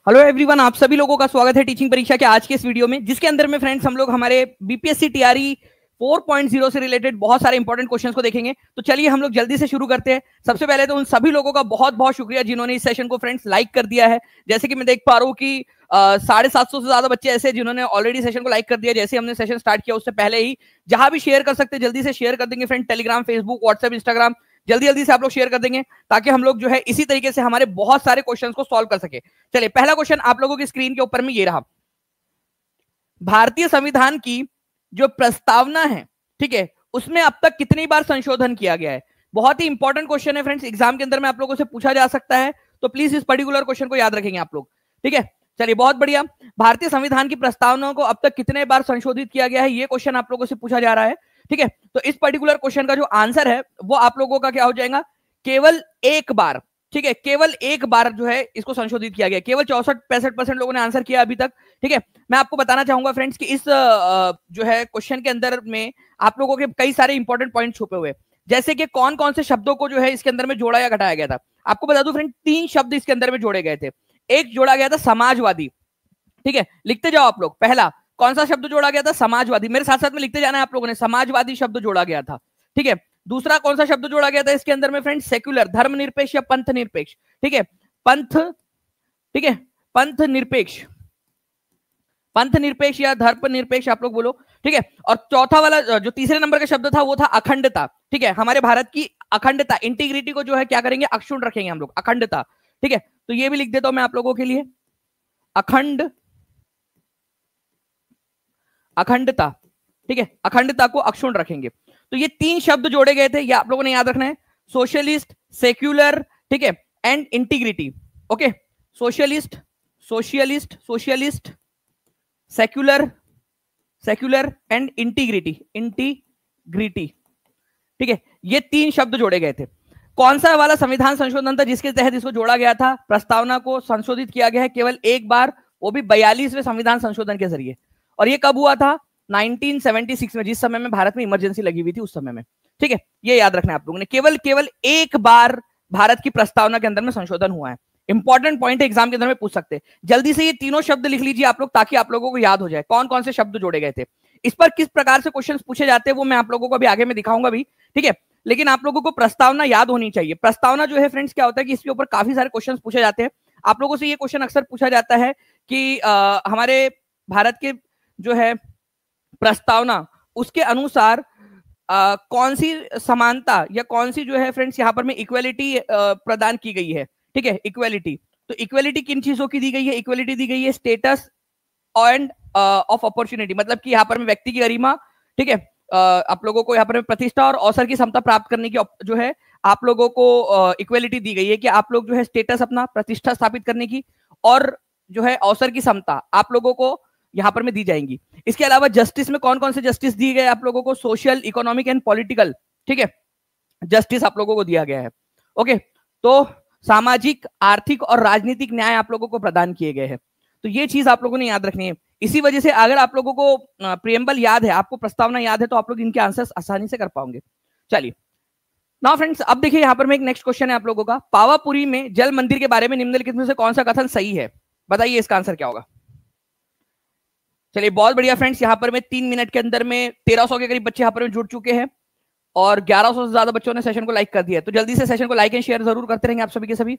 Hello everyone, आप सभी लोगों का स्वागत है टीचिंग परीक्षा के आज के इस वीडियो में, जिसके अंदर में फ्रेंड्स हम लोग हमारे बीपीएससी टीआरई 4.0 से रिलेटेड बहुत सारे इंपॉर्टेंट क्वेश्चंस को देखेंगे। तो चलिए हम लोग जल्दी से शुरू करते हैं। सबसे पहले तो उन सभी लोगों का बहुत बहुत शुक्रिया जिन्होंने इस सेशन को फ्रेंड्स लाइक कर दिया है। जैसे कि मैं देख पा रहा हूँ कि 750 से ज्यादा बच्चे ऐसे जिन्होंने ऑलरेडी सेशन को लाइक कर दिया। जैसे हमने सेशन स्टार्ट किया उससे पहले ही जहां भी शेयर कर सकते हैं जल्दी से शेयर कर देंगे friend. Telegram, Facebook, WhatsApp, Instagram जल्दी जल्दी से आप लोग शेयर कर देंगे ताकि हम लोग जो है इसी तरीके से हमारे बहुत सारे क्वेश्चंस को सॉल्व कर सके। चलिए पहला क्वेश्चन आप लोगों की स्क्रीन के ऊपर में ये रहा। भारतीय संविधान की जो प्रस्तावना है, ठीक है, उसमें अब तक कितनी बार संशोधन किया गया है? बहुत ही इंपॉर्टेंट क्वेश्चन है फ्रेंड्स, एग्जाम के अंदर में आप लोगों से पूछा जा सकता है, तो प्लीज इस पर्टिकुलर क्वेश्चन को याद रखेंगे आप लोग। ठीक है, चलिए बहुत बढ़िया। भारतीय संविधान की प्रस्तावना को अब तक कितने बार संशोधित किया गया है, ये क्वेश्चन आप लोगों से पूछा जा रहा है। ठीक है, तो इस पर्टिकुलर क्वेश्चन का जो आंसर है वो आप लोगों का क्या हो जाएगा? केवल एक बार। ठीक है, केवल एक बार जो है इसको संशोधित किया गया। केवल 64-65% लोगों ने आंसर किया अभी तक। ठीक है, मैं आपको बताना चाहूंगा फ्रेंड्स कि इस जो है क्वेश्चन के अंदर में आप लोगों के कई सारे इंपॉर्टेंट पॉइंट छुपे हुए, जैसे कि कौन कौन से शब्दों को जो है इसके अंदर में जोड़ा या घटाया गया था। आपको बता दूं फ्रेंड, 3 शब्द इसके अंदर में जोड़े गए थे। एक जोड़ा गया था समाजवादी। ठीक है, लिखते जाओ आप लोग। पहला कौन सा शब्द जोड़ा गया था? समाजवादी। मेरे साथ साथ में लिखते जाना है आप लोगों ने। समाजवादी शब्द जोड़ा गया था। ठीक है, दूसरा कौन सा शब्द जोड़ा गया था इसके अंदर में फ्रेंड? सेक्युलर, धर्मनिरपेक्ष या पंथ निरपेक्ष। ठीक है, पंथ, ठीक है, पंथ निरपेक्ष, पंथ निरपेक्ष या धर्म निरपेक्ष आप लोग बोलो। ठीक है, और चौथा वाला जो तीसरे नंबर का शब्द था वो था अखंडता। ठीक है, हमारे भारत की अखंडता, इंटीग्रिटी को जो है क्या करेंगे? अक्षुण्ण रखेंगे हम लोग, अखंडता। ठीक है, तो ये भी लिख देता हूं मैं आप लोगों के लिए, अखंड, अखंडता। ठीक है, अखंडता को अक्षुण्ण रखेंगे। तो ये 3 शब्द जोड़े गए थे, ये आप लोगों ने याद रखना है। सोशलिस्ट, सेक्युलर, ठीक है, and integrity. Okay, socialist, socialist, socialist, secular, secular and integrity, integrity. ठीक है, ये 3 शब्द जोड़े गए थे। कौन सा वाला संविधान संशोधन था जिसके तहत इसको जोड़ा गया था? प्रस्तावना को संशोधित किया गया है केवल एक बार, वो भी 42वें संविधान संशोधन के जरिए। और ये कब हुआ था? 1976 में, जिस समय में भारत में इमरजेंसी लगी हुई थी उस समय में। ठीक है, ये याद रखना है आप लोगों ने। केवल एक बार भारत की प्रस्तावना के अंदर में संशोधन हुआ है। इंपॉर्टेंट पॉइंट है, एग्जाम के अंदर में पूछ सकते हैं। जल्दी से ये तीनों शब्द लिख लीजिए आप लोग ताकि आप लोगों को याद हो जाए कौन कौन से शब्द जोड़े गए थे। इस पर किस प्रकार से क्वेश्चंस पूछे जाते हैं वो मैं आप लोगों को अभी आगे में दिखाऊंगा भी। ठीक है, लेकिन आप लोगों को प्रस्तावना याद होनी चाहिए। प्रस्तावना जो है फ्रेंड्स क्या होता है कि इसके ऊपर काफी सारे क्वेश्चन पूछे जाते हैं। आप लोगों से ये क्वेश्चन अक्सर पूछा जाता है कि हमारे भारत के जो है प्रस्तावना, उसके अनुसार कौन सी समानता या कौन सी जो है फ्रेंड्स यहाँ पर में इक्वेलिटी प्रदान की गई है। ठीक है, इक्वेलिटी, तो इक्वेलिटी किन चीजों की दी गई है? इक्वेलिटी दी गई है स्टेटस एंड ऑफ अपॉर्चुनिटी, मतलब कि यहाँ पर में व्यक्ति की गरिमा, ठीक है, आप लोगों को यहाँ पर प्रतिष्ठा और अवसर की क्षमता प्राप्त करने की जो है आप लोगों को इक्वेलिटी दी गई है कि आप लोग जो है स्टेटस, अपना प्रतिष्ठा स्थापित करने की और जो है अवसर की क्षमता आप लोगों को यहाँ पर में दी जाएंगी। इसके अलावा जस्टिस में कौन कौन से जस्टिस दिए गए आप लोगों को? सोशल, इकोनॉमिक एंड पॉलिटिकल, ठीक है, जस्टिस आप लोगों को दिया गया है। ओके, तो सामाजिक, आर्थिक और राजनीतिक न्याय आप लोगों को प्रदान किए गए हैं। तो ये चीज आप लोगों ने याद रखनी है। इसी वजह से अगर आप लोगों को प्रियम्बल याद है, आपको प्रस्तावना याद है, तो आप लोग इनके आंसर्स आसानी से कर पाओगे। चलिए नाउ फ्रेंड्स, अब देखिए यहाँ पर में एक नेक्स्ट क्वेश्चन है आप लोगों का। पावापुरी में जल मंदिर के बारे में निम्नलिखित में से कौन सा कथन सही है? बताइए इसका आंसर क्या होगा। चलिए बहुत बढ़िया फ्रेंड्स, यहाँ पर में 3 मिनट के अंदर में 1300 के करीब बच्चे यहाँ पर में जुड़ चुके हैं और 1100 से ज्यादा बच्चों ने सेशन को लाइक कर दिया है। तो जल्दी से सेशन को लाइक एंड शेयर जरूर करते रहेंगे आप सभी के सभी।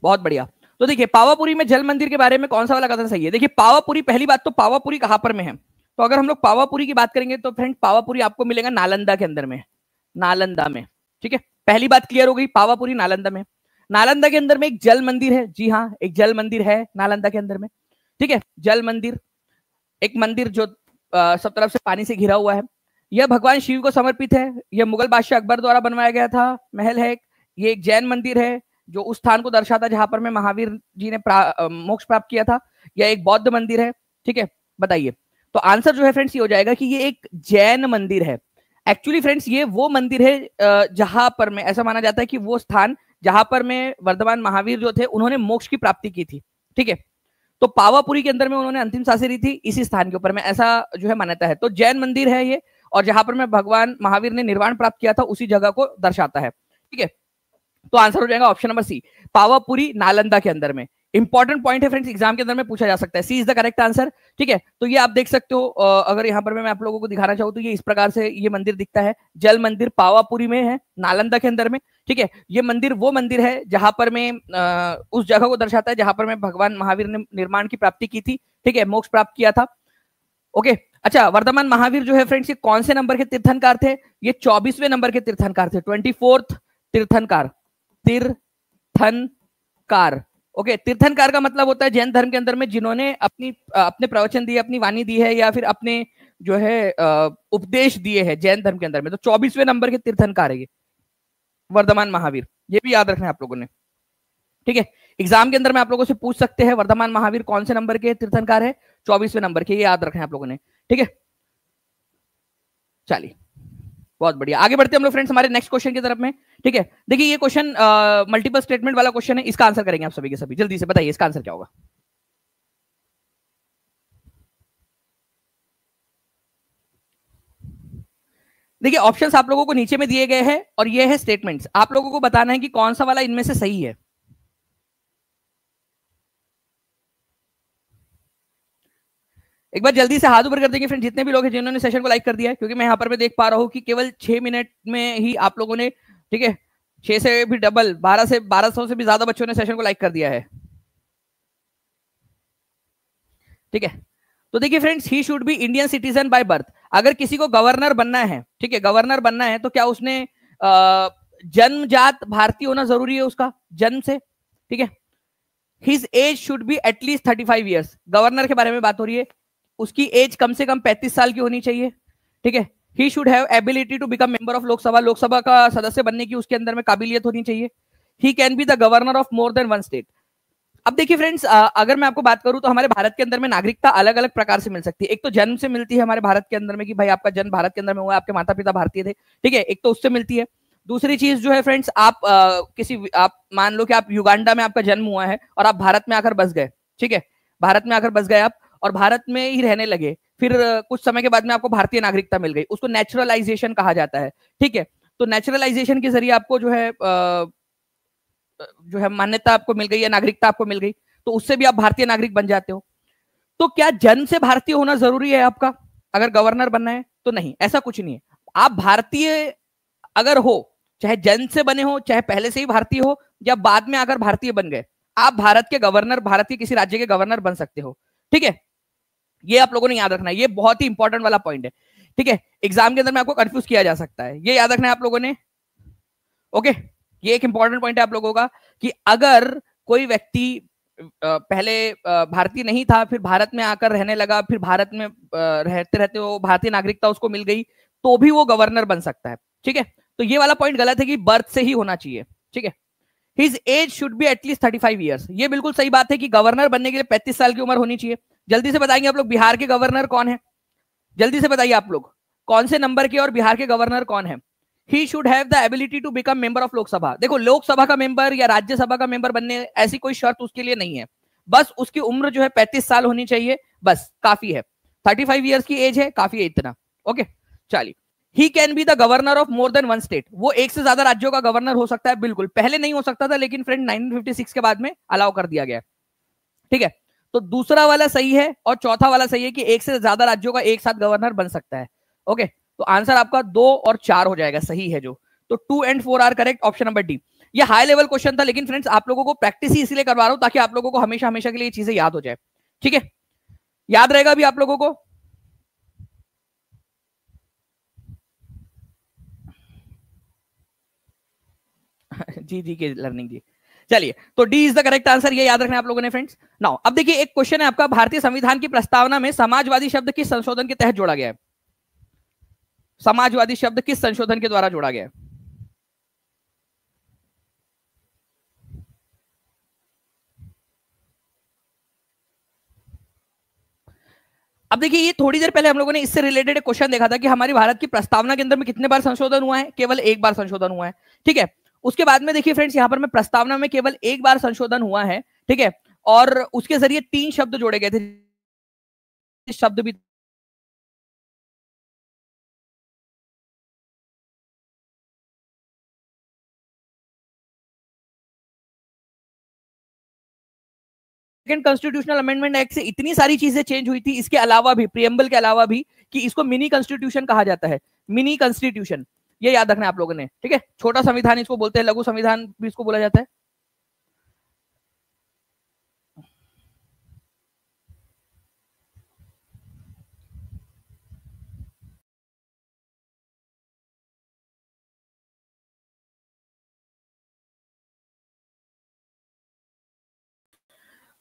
बहुत बढ़िया। तो देखिए पावापुरी में जल मंदिर के बारे में कौन सा वाला कथन सही है? देखिए पावापुरी, पहली बात तो पावापुरी कहां पर में है? तो अगर हम लोग पावापुरी की बात करेंगे तो फ्रेंड पावापुरी आपको मिलेगा नालंदा के अंदर में, नालंदा में। ठीक है, पहली बात क्लियर हो गई, पावापुरी नालंदा में। नालंदा के अंदर में एक जल मंदिर है, जी हाँ एक जल मंदिर है नालंदा के अंदर में। ठीक है, जल मंदिर, एक मंदिर जो सब तरफ से पानी से घिरा हुआ है। यह भगवान शिव को समर्पित है। यह मुगल बादशाह अकबर द्वारा बनवाया गया था महल है। ये एक जैन मंदिर है जो उस स्थान को दर्शाता जहां पर में महावीर जी ने मोक्ष प्राप्त किया था। यह एक बौद्ध मंदिर है। ठीक है, बताइए। तो आंसर जो है फ्रेंड्स ये हो जाएगा कि ये एक जैन मंदिर है। एक्चुअली फ्रेंड्स ये वो मंदिर है जहां पर में ऐसा माना जाता है कि वो स्थान जहां पर में वर्धमान महावीर जो थे उन्होंने मोक्ष की प्राप्ति की थी। ठीक है, तो पावापुरी के अंदर में उन्होंने अंतिम सांसें ली थी इसी स्थान के ऊपर में, ऐसा जो है मान्यता है। तो जैन मंदिर है ये, और जहां पर में भगवान महावीर ने निर्वाण प्राप्त किया था उसी जगह को दर्शाता है। ठीक है, तो आंसर हो जाएगा option number C, Pawapuri Nalanda के अंदर में। इंपॉर्टेंट पॉइंट है फ्रेंड्स, एग्जाम के अंदर में पूछा जा सकता है, C is the correct answer. ठीक है, तो ये आप देख सकते हो, अगर यहाँ पर मैं आप लोगों को दिखाना चाहूँ तो ये इस प्रकार से ये मंदिर दिखता है, जल मंदिर पावापुरी में है, नालंदा के अंदर में। ठीक है, ये मंदिर वो मंदिर है जहां पर में उस जगह को दर्शाता है जहां पर में भगवान महावीर ने निर्माण की प्राप्ति की थी। ठीक है, मोक्ष प्राप्त किया था। ओके, अच्छा, वर्धमान महावीर जो है फ्रेंड्स ये कौन से नंबर के तीर्थंकार थे? ये 24वें नंबर के तीर्थंकार थे, 24th तीर्थंकार, तीर्थंकार। ओके, तीर्थंकार का मतलब होता है जैन धर्म के अंदर में जिन्होंने अपने प्रवचन दिए, अपनी वाणी दी है, या फिर अपने जो है उपदेश दिए हैं जैन धर्म के अंदर में, तो 24वें नंबर के तीर्थंकार है ये वर्धमान महावीर, ये भी याद रखना है आप लोगों ने। ठीक है, एग्जाम के अंदर में आप लोगों से पूछ सकते हैं वर्धमान महावीर कौन से नंबर के तीर्थंकार है, 24वें नंबर के, ये याद रखना है आप लोगों ने। ठीक है, चलिए बहुत बढ़िया, आगे बढ़ते हैं हम लोग फ्रेंड्स हमारे नेक्स्ट क्वेश्चन की तरफ में। ठीक है, देखिए ये क्वेश्चन मल्टीपल स्टेटमेंट वाला क्वेश्चन है, इसका आंसर करेंगे आप सभी के सभी, जल्दी से बताइए इसका आंसर क्या होगा। देखिए ऑप्शंस आप लोगों को नीचे में दिए गए हैं और ये है स्टेटमेंट्स, आप लोगों को बताना है कि कौन सा वाला इनमें से सही है। एक बार जल्दी से हाथ ऊपर कर देंगे फ्रेंड जितने भी लोग हैं जिन्होंने सेशन को लाइक कर दिया है, क्योंकि मैं यहाँ पर मैं देख पा रहा हूँ कि केवल 6 मिनट में ही आप लोगों ने, ठीक है, 6 से भी डबल, 1200 से भी ज्यादा बच्चों ने सेशन को लाइक कर दिया है। ठीक है, तो देखिए friends, he should be Indian citizen by birth. अगर किसी को गवर्नर बनना है, ठीक है, गवर्नर बनना है, तो क्या उसने जन्मजात भारतीय होना जरूरी है उसका, जन्म से? ठीक है, his age should be at least 35 years, governor के बारे में बात हो रही है, उसकी एज कम से कम 35 साल की होनी चाहिए। ठीक है, he should have ability to become member of Lok Sabha, Lok Sabha का सदस्य बनने की उसके अंदर में काबिलियत होनी चाहिए। He can be the governor of more than one state. अब देखिए फ्रेंड्स, अगर मैं आपको बात करूं तो हमारे भारत के अंदर में नागरिकता अलग अलग प्रकार से मिल सकती है। एक तो जन्म से मिलती है हमारे भारत के अंदर में कि भाई आपका जन्म भारत के अंदर में हुआ, आपके माता पिता भारतीय थे। ठीक है, एक तो उससे मिलती है। दूसरी चीज जो है फ्रेंड्स, आप मान लो कि आप युगांडा में आपका जन्म हुआ है और आप भारत में आकर बस गए। ठीक है, भारत में आकर बस गए आप और भारत में ही रहने लगे, फिर कुछ समय के बाद में आपको भारतीय नागरिकता मिल गई, उसको नेचुरलाइजेशन कहा जाता है। ठीक है, तो नेचुरलाइजेशन के जरिए आपको जो है मान्यता आपको मिल गई या नागरिकता आपको मिल गई, तो उससे भी आप भारतीय नागरिक बन जाते हो। तो क्या जन्म से भारतीय होना जरूरी है आपका अगर गवर्नर बनना है? तो नहीं, ऐसा कुछ नहीं है। आप भारतीय अगर हो, चाहे जन्म से बने हो, चाहे पहले से ही भारतीय हो, या बाद में आकर भारतीय बन गए, आप भारत के गवर्नर, भारत के किसी राज्य के गवर्नर बन सकते हो। ठीक है, ये आप लोगों ने याद रखना है, ये बहुत ही इंपॉर्टेंट वाला पॉइंट है। ठीक है, एग्जाम के अंदर में आपको कंफ्यूज किया जा सकता है, ये याद रखना है आप लोगों ने। ओके, ये एक इंपॉर्टेंट पॉइंट है आप लोगों का कि अगर कोई व्यक्ति पहले भारतीय नहीं था, फिर भारत में आकर रहने लगा, फिर भारत में रहते रहते वो भारतीय नागरिकता उसको मिल गई, तो भी वो गवर्नर बन सकता है। ठीक है, तो ये वाला पॉइंट गलत है कि बर्थ से ही होना चाहिए। ठीक है, his age should be at least 35 years, ये बिल्कुल सही बात है कि गवर्नर बनने के लिए 35 साल की उम्र होनी चाहिए। जल्दी से बताएंगे आप लोग, बिहार के गवर्नर कौन है? जल्दी से बताइए आप लोग, कौन से नंबर के और बिहार के गवर्नर कौन है? He should have the ability to become member of Lok Sabha. देखो, लोकसभा का मेंबर या राज्यसभा का मेंबर बनने ऐसी कोई शर्त उसके लिए नहीं है, बस उसकी उम्र जो है 35 साल होनी चाहिए, बस काफी है। 35 ईयर्स की एज है, काफी है इतना। ओके, चलिए, he can be the governor of more than one state, वो एक से ज्यादा राज्यों का गवर्नर हो सकता है। बिल्कुल, पहले नहीं हो सकता था, लेकिन फ्रेंड 1956 के बाद में अलाउ कर दिया गया। ठीक है, तो दूसरा वाला सही है और चौथा वाला सही है कि एक से ज्यादा राज्यों का एक साथ गवर्नर बन सकता है। ओके, तो आंसर आपका 2 और 4 हो जाएगा, सही है जो। तो 2 and 4 are correct, option number D. ये हाई लेवल क्वेश्चन था, लेकिन फ्रेंड्स आप लोगों को प्रैक्टिस ही इसलिए करवा रहा हूं ताकि आप लोगों को हमेशा हमेशा के लिए चीजें याद हो जाए। ठीक है, याद रहेगा भी आप लोगों को। जी जी के लर्निंग जी, चलिए, तो D is the correct answer, ये याद रखना आप लोगों ने फ्रेंड्स। नाउ अब देखिए, एक क्वेश्चन है आपका, भारतीय संविधान की प्रस्तावना में समाजवादी शब्द किस संशोधन के तहत जोड़ा गया है? समाजवादी शब्द किस संशोधन के द्वारा जोड़ा गया है? अब देखिए, ये थोड़ी देर पहले हम लोगों ने इससे रिलेटेड एक क्वेश्चन देखा था कि हमारी भारत की प्रस्तावना के अंदर में कितने बार संशोधन हुआ है? केवल एक बार संशोधन हुआ है। ठीक है, उसके बाद में देखिए फ्रेंड्स, यहां पर में प्रस्तावना में केवल एक बार संशोधन हुआ है। ठीक है, और उसके जरिए 3 शब्द जोड़े गए थे, शब्द भी सेकंड कॉन्स्टिट्यूशनल अमेंडमेंट एक्ट से इतनी सारी चीजें चेंज हुई थी, इसके अलावा भी, प्रियम्बल के अलावा भी, कि इसको मिनी कॉन्स्टिट्यूशन कहा जाता है, मिनी कॉन्स्टिट्यूशन, ये याद रखना है आप लोगों ने, ठीक है। छोटा संविधान इसको बोलते हैं, लघु संविधान भी इसको बोला जाता है।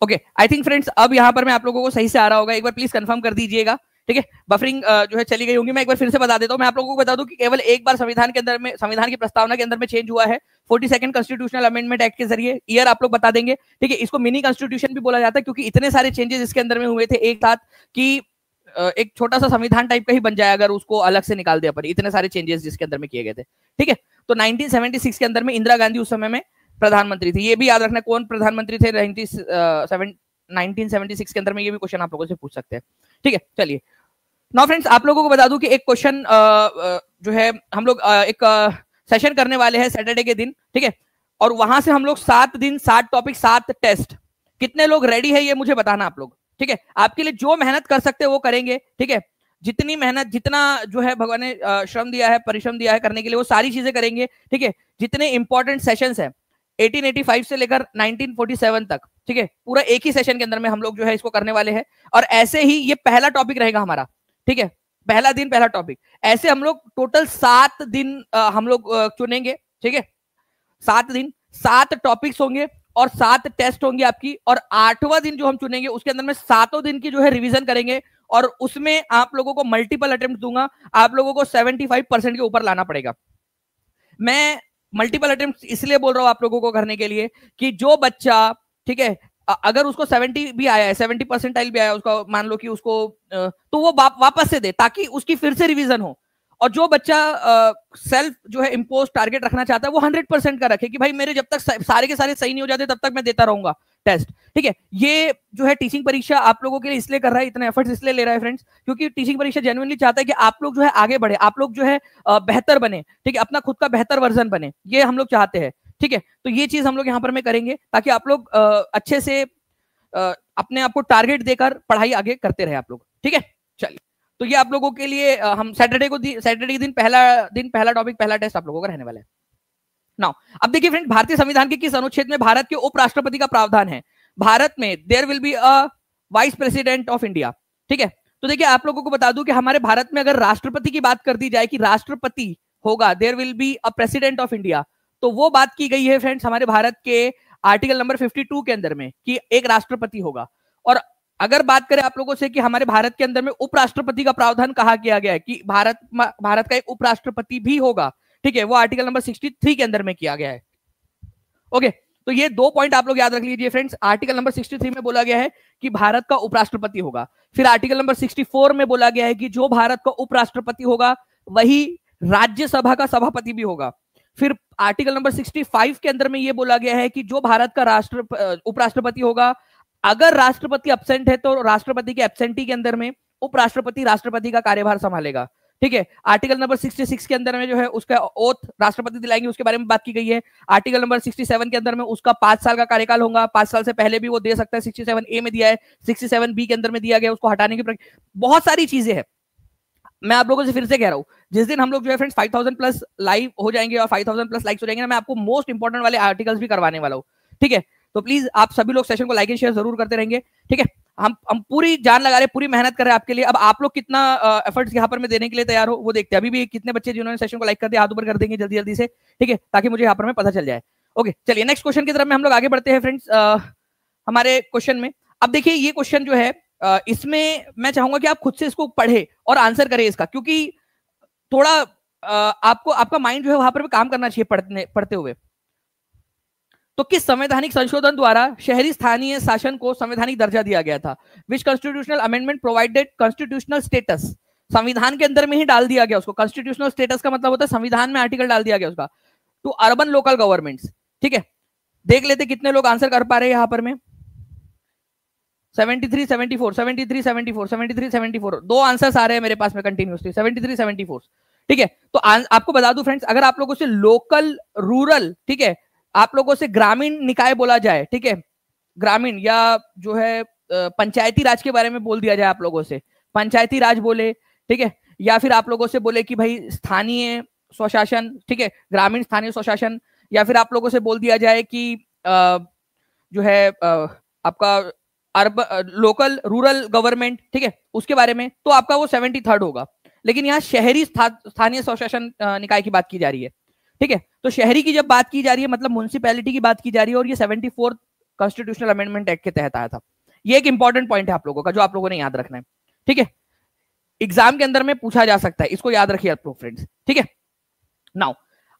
ओके, आई थिंक फ्रेंड्स अब यहाँ पर मैं आप लोगों को सही से आ रहा होगा, एक बार प्लीज कंफर्म कर दीजिएगा, ठीक है। बफरिंग जो है चली गई होंगी, मैं एक बार फिर से बता देता हूँ। मैं आप लोगों को बता दूं कि केवल एक बार संविधान के अंदर में, संविधान की प्रस्तावना के अंदर में चेंज हुआ है 42nd कॉन्स्टिट्यूशनल अमेंडमेंट एक्ट के जरिए। ईयर आप लोग बता देंगे, ठीक है। इसको मिनी कॉन्स्टिट्यूशन भी बोला जाता है क्योंकि इतने सारे चेंजेस इसके अंदर में हुए थे एक साथ कि एक छोटा सा संविधान टाइप का ही बन जाए अगर उसको अलग से निकाल दे अपन, इतने सारे चेंजेस जिसके अंदर में किए गए थे, ठीक है। तो 1976 के अंदर में इंदिरा गांधी उस समय में प्रधानमंत्री थी। ये भी याद रखना कौन प्रधानमंत्री थे 1976 के अंदर में, ये भी क्वेश्चन आप लोगों से पूछ सकते हैं, ठीक है। चलिए नाउ फ्रेंड्स, आप लोगों को बता दूं कि एक क्वेश्चन जो है हम लोग एक सेशन करने वाले हैं सैटरडे के दिन, ठीक है। और वहां से हम लोग 7 दिन 7 टॉपिक 7 टेस्ट, कितने लोग रेडी है ये मुझे बताना आप लोग, ठीक है। आपके लिए जो मेहनत कर सकते हैं वो करेंगे, ठीक है। जितनी मेहनत, जितना जो है भगवान ने श्रम दिया है, परिश्रम दिया है करने के लिए, वो सारी चीजें करेंगे, ठीक है। जितने इंपॉर्टेंट सेशंस है 1885 से लेकर 1947 तक, ठीक है, पूरा एक ही सेशन के अंदर में हम लोग जो है इसको करने वाले हैं। और ऐसे ही ये पहला टॉपिक रहेगा हमारा, ठीक है, पहला दिन पहला टॉपिक। ऐसे हम लोग टोटल 7 दिन हम लोग चुनेंगे, ठीक है। 7 दिन 7 टॉपिक्स होंगे और 7 टेस्ट होंगे आपकी। और 8वां दिन जो हम चुनेंगे उसके अंदर में 7 दिन की जो है रिवीजन करेंगे और उसमें आप लोगों को मल्टीपल अटेम्प्ट दूंगा, आप लोगों को 75% के ऊपर लाना पड़ेगा। मैं मल्टीपल अटेम्प्ट इसलिए बोल रहा हूं आप लोगों को करने के लिए कि जो बच्चा, ठीक है, अगर उसको 70 भी आया है, 70% भी आया उसका, मान लो कि उसको तो वो वापस से दे ताकि उसकी फिर से रिवीजन हो। और जो बच्चा सेल्फ जो है इम्पोज टारगेट रखना चाहता है वो 100% का रखे कि भाई मेरे जब तक सारे के सारे सही नहीं हो जाते तब तक मैं देता रहूंगा टेस्ट, ठीक है। ये जो है टीचिंग परीक्षा आप लोगों के लिए इसलिए कर रहा है, इतने एफर्ट्स इसलिए ले रहा है फ्रेंड्स, क्योंकि टीचिंग परीक्षा जेन्युइनली चाहता है कि आप लोग जो है आगे बढ़े, आप लोग जो है बेहतर बने, ठीक है, अपना खुद का बेहतर वर्जन बने, ये हम लोग चाहते हैं, ठीक है। तो ये चीज हम लोग यहाँ पर में करेंगे ताकि आप लोग अच्छे से अपने आप को टारगेट देकर पढ़ाई आगे करते रहे आप लोग, ठीक है। चलिए, तो ये आप लोगों के लिए हम सैटरडे के दिन पहला टॉपिक पहला टेस्ट आप लोगों का रहने वाला है। नाउ अब देखिए फ्रेंड, भारतीय संविधान के किस अनुच्छेद में भारत के उपराष्ट्रपति का प्रावधान है? भारत में there will be a vice president of India, ठीक है। तो देखिए आप लोगों को बता दूं कि हमारे भारत में अगर राष्ट्रपति की बात कर दी जाए कि राष्ट्रपति होगा, there will be a president of India, तो वो बात की गई है फ्रेंड्स हमारे भारत के आर्टिकल नंबर 52 के अंदर में कि एक राष्ट्रपति होगा। और अगर बात करें आप लोगों से कि हमारे भारत के अंदर में उपराष्ट्रपति का प्रावधान कहा किया गया है कि भारत का एक उपराष्ट्रपति भी होगा, ठीक है, वो आर्टिकल नंबर 63 के अंदर में किया गया है। ओके, तो ये 2 पॉइंट आप लोग याद रख लीजिए फ्रेंड्स। आर्टिकल नंबर 63 में बोला गया है कि भारत का उपराष्ट्रपति होगा। फिर आर्टिकल नंबर 64 में बोला गया है कि जो भारत का उपराष्ट्रपति होगा वही राज्यसभा का सभापति भी होगा। फिर आर्टिकल नंबर 65 के अंदर में ये बोला गया है कि जो भारत का उपराष्ट्रपति होगा, अगर राष्ट्रपति एब्सेंट है तो राष्ट्रपति के एब्सेंटी के अंदर में उपराष्ट्रपति राष्ट्रपति का कार्यभार संभालेगा, ठीक है। आर्टिकल नंबर 66 के अंदर में जो है उसका ओथ राष्ट्रपति दिलाएंगे, उसके बारे में बात की गई है। आर्टिकल नंबर 67 के अंदर में उसका 5 साल का कार्यकाल होगा, 5 साल से पहले भी वो दे सकता है, 67A में दिया है, 67B के अंदर में दिया गया, उसको हटाने की बहुत सारी चीजें हैं। मैं आप लोगों से फिर से कह रहा हूं, जिस दिन हम लोग जो है फ्रेंड्स 5000 प्लस लाइव हो जाएंगे और 5000 प्लस लाइक्स हो जाएंगे ना, मैं आपको मोस्ट इंपॉर्टेंट वाले आर्टिकल्स भी करवाने वाला हूं, ठीक है। तो प्लीज आप सभी लोग सेशन को लाइक एंड शेयर जरूर करते रहेंगे, ठीक है। हम पूरी जान लगा रहे, पूरी मेहनत कर रहे हैं आपके लिए। अब आप लोग कितना एफर्ट्स यहाँ पर में देने के लिए तैयार हो वो देखते हैं। अभी भी कितने बच्चे जिन्होंने सेशन को लाइक कर दिया हाथ ऊपर कर देंगे जल्दी जल्दी से, ठीक है, ताकि मुझे यहाँ पर में पता चल जाए। ओके, चलिए नेक्स्ट क्वेश्चन की तरफ में हम लोग आगे बढ़ते हैं फ्रेंड्स। हमारे क्वेश्चन में अब देखिए ये क्वेश्चन जो है इसमें मैं चाहूंगा कि आप खुद से इसको पढ़े और आंसर करें इसका, क्योंकि थोड़ा आपको आपका माइंड जो है वहां पर भी काम करना चाहिए पढ़ते हुए। तो किस संवैधानिक संशोधन द्वारा शहरी स्थानीय शासन को संवैधानिक दर्जा दिया गया था? Which constitutional amendment provided constitutional status? संविधान के अंदर में ही डाल दिया गया उसको। कॉन्स्टिट्यूशनल स्टेटस का मतलब होता है संविधान में आर्टिकल डाल दिया गया उसका, टू अर्बन लोकल गवर्नमेंट्स, ठीक है। देख लेते कितने लोग आंसर कर पा रहे हैं यहां पर में। 73, 74, 73, 74, 73, 74, 2 आंसर्स आ रहे हैं मेरे पास में कंटिन्यूसली, 73, 74, ठीक है। तो आपको बता दूं फ्रेंड्स, अगर आप लोगों से लोकल रूरल, ठीक है, आप लोगों से ग्रामीण निकाय बोला जाए, ठीक है, ग्रामीण या जो है पंचायती राज के बारे में बोल दिया जाए आप लोगों से, पंचायती राज बोले, ठीक है, या फिर आप लोगों से बोले कि भाई स्थानीय स्वशासन, ठीक है, ग्रामीण स्थानीय स्वशासन, या फिर आप लोगों से बोल दिया जाए कि जो है आपका लोकल रूरल गवर्नमेंट, ठीक है, उसके बारे में, तो आपका वो 73rd होगा। लेकिन यहाँ शहरी स्थानीय स्वशासन निकाय की बात की जा रही है, ठीक है। तो शहरी की जब बात की जा रही है मतलब म्युनिसिपैलिटी की बात की जा रही है, और ये 74th कॉन्स्टिट्यूशनल अमेंडमेंट एक्ट के तहत आया था। ये एक इंपॉर्टेंट पॉइंट है आप लोगों का जो आप लोगों ने याद रखना है, ठीक है, एग्जाम के अंदर में पूछा जा सकता है, इसको याद रखिए आप लोग फ्रेंड्स, ठीक है। नाउ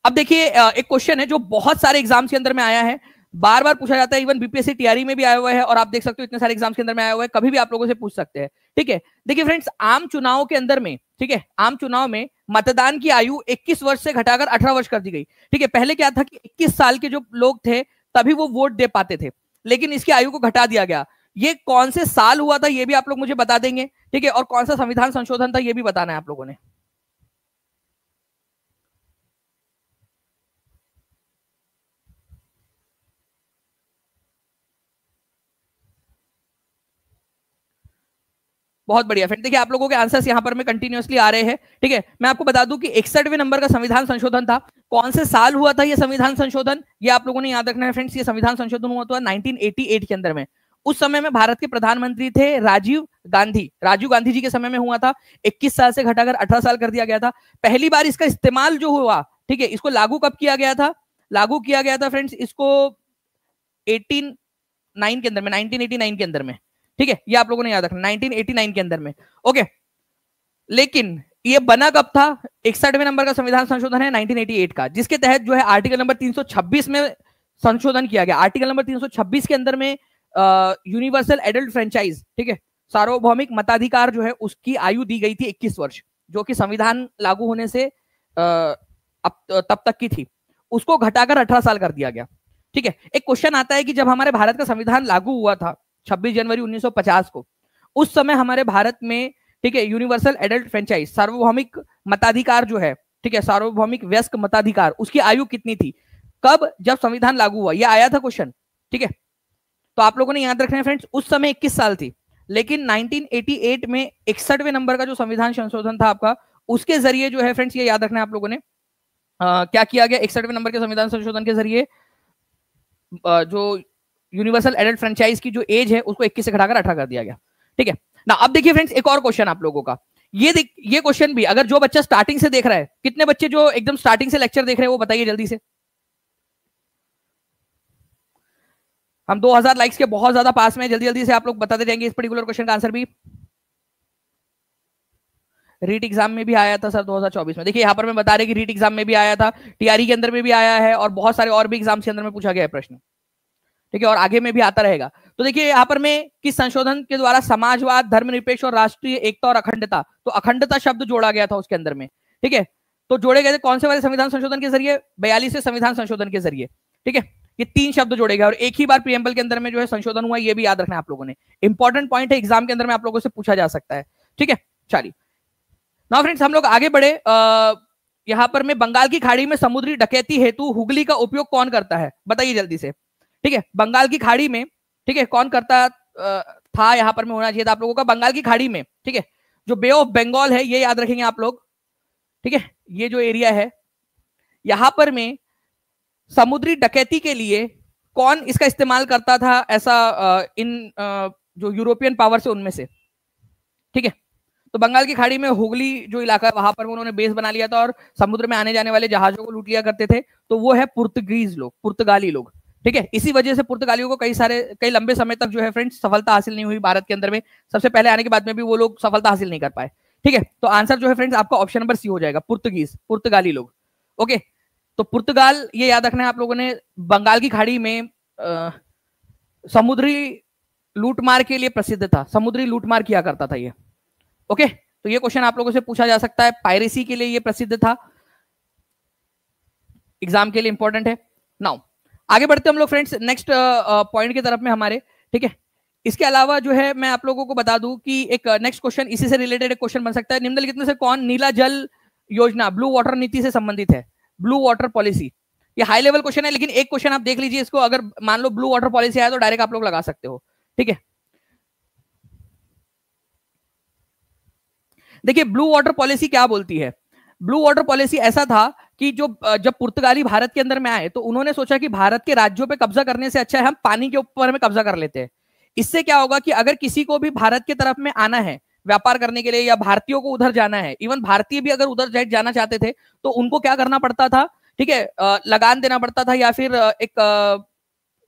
अब देखिए एक क्वेश्चन है जो बहुत सारे एग्जाम्स के अंदर में आया है, बार बार पूछा जाता है, इवन बीपीएससी टीआरई में भी आया हुआ है, और आप देख सकते हो इतने सारे एग्जाम्स के अंदर में आया हुआ है, कभी भी आप लोगों से पूछ सकते हैं, ठीक है। देखिए फ्रेंड्स, आम चुनाव के अंदर में, ठीक है, आम चुनाव में मतदान की आयु 21 वर्ष से घटाकर 18 वर्ष कर दी गई, ठीक है। पहले क्या था कि 21 साल के जो लोग थे तभी वो वोट दे पाते थे, लेकिन इसकी आयु को घटा दिया गया। ये कौन से साल हुआ था ये भी आप लोग मुझे बता देंगे, ठीक है, और कौन सा संविधान संशोधन था ये भी बताना है आप लोगों ने। बहुत बढ़िया फ्रेंड, देखिए आप लोगों के आंसर्स यहां पर में कंटिन्यूअसली आ रहे हैं, ठीक है। मैं आपको बता दूं कि 61वें नंबर का संविधान संशोधन था। कौन से साल हुआ था ये संविधान संशोधन, ये आप लोगों ने याद रखना है फ्रेंड्स। ये संविधान संशोधन हुआ था 1988 के अंदर में। उस समय में भारत के प्रधानमंत्री थे राजीव गांधी जी के समय में हुआ था। 21 साल से घटाकर 18 साल कर दिया गया था। पहली बार इसका इस्तेमाल जो हुआ, ठीक है, इसको लागू कब किया गया था? लागू किया गया था फ्रेंड्स इसको 1989 के अंदर में, 1989 के अंदर में, ठीक है। ये आप लोगों ने याद रखना, 1989 के अंदर में, ओके। लेकिन ये बना कब था? 61वें नंबर का संविधान संशोधन है 1988 का, जिसके तहत जो है आर्टिकल नंबर 326 में संशोधन किया गया। आर्टिकल नंबर 326 के अंदर में यूनिवर्सल एडल्ट फ्रेंचाइज, ठीक है, सार्वभौमिक मताधिकार जो है उसकी आयु दी गई थी 21 वर्ष, जो कि संविधान लागू होने से तब तक की थी, उसको घटाकर 18 साल कर दिया गया, ठीक है। एक क्वेश्चन आता है कि जब हमारे भारत का संविधान लागू हुआ था 26 जनवरी 1950 को, उस समय हमारे भारत में, ठीक है, यूनिवर्सल एडल्ट फ्रेंचाइज सार्वभौमिक मताधिकार जो है, ठीक है, सार्वभौमिक वयस्क मताधिकार, उसकी आयु कितनी थी? कब? जब संविधान लागू हुआ, ये आया था क्वेश्चन, ठीक है। तो आप लोगों ने याद रखना है फ्रेंड्स, उस समय 21 साल थी, लेकिन 1988 में 61वें नंबर का जो संविधान संशोधन था आपका, उसके जरिए जो है फ्रेंड्स, ये याद रखना है आप लोगों ने, क्या किया गया? 61वें नंबर के संविधान संशोधन के जरिए जो यूनिवर्सल एडल्ट फ्रेंचाइज की जो एज है उसको 21 से घटाकर 18 कर दिया गया, ठीक है ना। अब देखिए फ्रेंड्स, एक और क्वेश्चन आप लोगों का, ये क्वेश्चन भी, अगर जो बच्चा स्टार्टिंग से देख रहा है, कितने बच्चे जो एकदम स्टार्टिंग से लेक्चर देख रहे हैं वो बताइए जल्दी से। हम 2000 लाइक्स के बहुत ज्यादा पास में, जल्दी जल्दी से आप लोग बताते जाएंगे इस पर्टिकुलर क्वेश्चन का आंसर भी। रीट एग्जाम में भी आया था सर 2024 में, देखिए यहाँ पर मैं बता रहे कि रीट एग्जाम में भी आया था, टीआरई के अंदर में भी आया है, और बहुत सारे और भी एग्जाम्स के अंदर में पूछा गया है प्रश्न, ठीक है, और आगे में भी आता रहेगा। तो देखिए यहाँ पर में किस संशोधन के द्वारा समाजवाद, धर्मनिरपेक्ष और राष्ट्रीय एकता और अखंडता, तो अखंडता शब्द जोड़ा गया था उसके अंदर में, ठीक है। तो जोड़े गए थे कौन से वाले संविधान संशोधन के जरिए? 42वें संविधान संशोधन के जरिए, ठीक है। ये 3 शब्द जोड़े गए और एक ही बार प्रीएम्बल के अंदर में जो है संशोधन हुआ, ये भी याद रखना है आप लोगों ने, इंपॉर्टेंट पॉइंट है, एग्जाम के अंदर में आप लोगों से पूछा जा सकता है, ठीक है। चलिए नाउ फ्रेंड्स, हम लोग आगे बढ़े। यहां पर में बंगाल की खाड़ी में समुद्री डकैती हेतु हुगली का उपयोग कौन करता है? बताइए जल्दी से, ठीक है। बंगाल की खाड़ी में, ठीक है, कौन करता था? यहां पर में होना चाहिए था आप लोगों का, बंगाल की खाड़ी में, ठीक है, जो बे ऑफ बंगाल है, ये याद रखेंगे आप लोग, ठीक है। ये जो एरिया है, यहां पर में समुद्री डकैती के लिए कौन इसका इस्तेमाल करता था? ऐसा इन जो यूरोपियन पावर से, उनमें से, ठीक है। तो बंगाल की खाड़ी में हुगली जो इलाका है, वहां पर उन्होंने बेस बना लिया था और समुद्र में आने जाने वाले जहाजों को लूट लिया करते थे। तो वो है पुर्तगीज लोग, पुर्तगाली लोग, ठीक है। इसी वजह से पुर्तगालियों को कई लंबे समय तक जो है फ्रेंड्स सफलता हासिल नहीं हुई भारत के अंदर में। सबसे पहले आने के बाद में भी वो लोग सफलता हासिल नहीं कर पाए, ठीक है। तो आंसर जो है फ्रेंड्स आपका ऑप्शन नंबर सी हो जाएगा, पुर्तगीज, पुर्तगाली लोग, ओके। तो पुर्तगाल, ये याद रखना है आप लोगों ने, बंगाल की खाड़ी में समुद्री लूटमार के लिए प्रसिद्ध था, समुद्री लूटमार किया करता था ये, ओके। तो ये क्वेश्चन आप लोगों से पूछा जा सकता है, पायरेसी के लिए ये प्रसिद्ध था, एग्जाम के लिए इंपॉर्टेंट है। नाउ आगे बढ़ते हम लोग फ्रेंड्स नेक्स्ट पॉइंट की तरफ में हमारे, ठीक है। इसके अलावा जो है मैं आप लोगों को बता दूं कि एक नेक्स्ट क्वेश्चन इसी से रिलेटेड एक क्वेश्चन बन सकता है, निम्नलिखित में से कौन नीला जल योजना, ब्लू वाटर नीति से संबंधित है? ब्लू वाटर पॉलिसी, ये हाई लेवल क्वेश्चन है, लेकिन एक क्वेश्चन आप देख लीजिए इसको, अगर मान लो ब्लू वाटर पॉलिसी आया तो डायरेक्ट आप लोग लगा सकते हो। ठीक है, देखिए ब्लू वाटर पॉलिसी क्या बोलती है। ब्लू वाटर पॉलिसी ऐसा था कि जो जब पुर्तगाली भारत के अंदर में आए तो उन्होंने सोचा कि भारत के राज्यों पे कब्जा करने से अच्छा है हम पानी के ऊपर में कब्जा कर लेते हैं। इससे क्या होगा कि अगर किसी को भी भारत की तरफ में आना है व्यापार करने के लिए, या भारतीयों को उधर जाना है, इवन भारतीय भी अगर उधर जाना चाहते थे तो उनको क्या करना पड़ता था, ठीक है, लगान देना पड़ता था, या फिर एक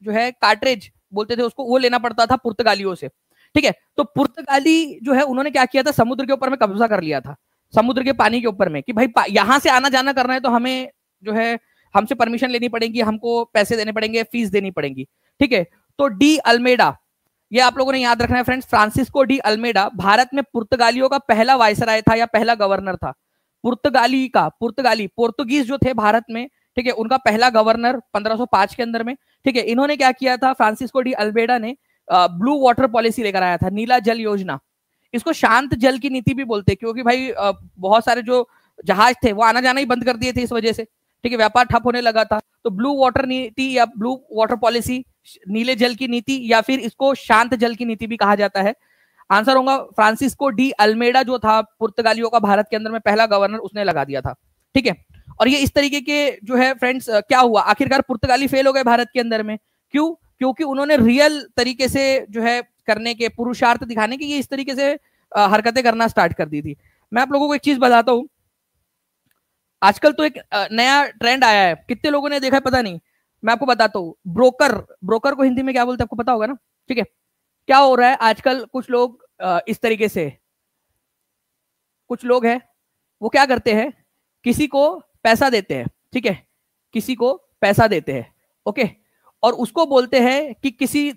जो है कार्ट्रेज बोलते थे उसको, वो लेना पड़ता था पुर्तगालियों से। ठीक है, तो पुर्तगाली जो है उन्होंने क्या किया था, समुद्र के ऊपर में कब्जा कर लिया था, समुद्र के पानी के ऊपर में, कि भाई यहां से आना जाना करना है तो हमें जो है हमसे परमिशन लेनी पड़ेगी, हमको पैसे देने पड़ेंगे, फीस देनी पड़ेगी। ठीक है, तो डी अल्मेडा, ये आप लोगों ने याद रखना है friends, Francisco de Almeida Bharat में पुर्तगालियों का पहला वायसराय था या पहला गवर्नर था। पोर्तुगीज जो थे भारत में, ठीक है, उनका पहला गवर्नर 1505 के अंदर में। ठीक है, इन्होंने क्या किया था, फ्रांसिस्को डी अल्मेडा ने ब्लू वाटर पॉलिसी लेकर आया था, नीला जल योजना। इसको शांत जल की नीति भी बोलते हैं, क्योंकि भाई बहुत सारे जो जहाज थे वो आना जाना ही बंद कर दिए थे इस वजह से। ठीक है, व्यापार ठप होने लगा था, तो ब्लू वाटर नीति या ब्लू वाटर पॉलिसी, नीले जल की नीति, या फिर इसको शांत जल की नीति भी कहा जाता है। आंसर होगा फ्रांसिस्को डी अल्मेडा, जो था पुर्तगालियों का भारत के अंदर में पहला गवर्नर, उसने लगा दिया था। ठीक है, और ये इस तरीके के जो है फ्रेंड्स क्या हुआ, आखिरकार पुर्तगाली फेल हो गए भारत के अंदर में। क्यों? क्योंकि उन्होंने रियल तरीके से जो है करने के, पुरुषार्थ दिखाने के, ये इस तरीके से हरकतें करना स्टार्ट कर दी थी। मैं आप लोगों को एक चीज बताता हूं, आजकल तो एक नया ट्रेंड आया है, कितने लोगों ने देखा है पता नहीं, मैं आपको बताता हूँ। ब्रोकर को हिंदी में क्या बोलते हैं आपको पता होगा ना। ठीक है, क्या हो रहा है आजकल, कुछ लोग इस तरीके से, कुछ लोग हैं वो क्या करते हैं, किसी को पैसा देते हैं, ठीक है, किसी को पैसा देते हैं, ओके, और उसको बोलते हैं कि किसी